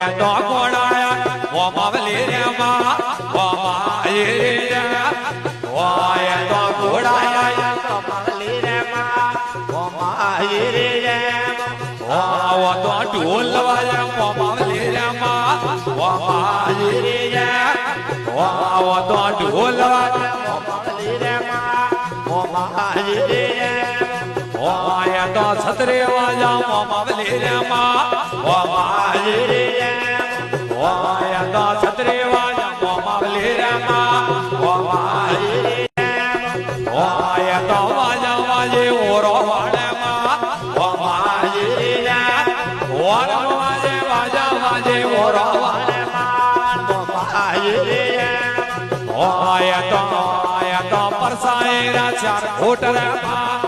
તો ગોળાયા ઓ માવલી રે માં ઓ માઈ રે ઓય તો ગોળાયા તો માવલી રે માં ઓ માઈ રે ઓ તો ઢોલ વાયા ઓ માવલી રે માં ઓ માઈ રે ઓ તો ઢોલ વાયા ઓ માવલી રે માં ઓ માઈ રે ઓય તો છત્રે વાયા ઓ માવલી રે માં ઓ માઈ રે ઓય તો છત્રે વાયા ઓ માવલી રે માં ઓ માઈ રે ઓય તો વાયા વાજે ઓરો વાડે માં ઓ માઈ રે ઓરો વાજે વાજા વાજે ઓરો વાડે માં ઓ માઈ રે ઓય તો પરસાએ ચાર ખોટ રે માં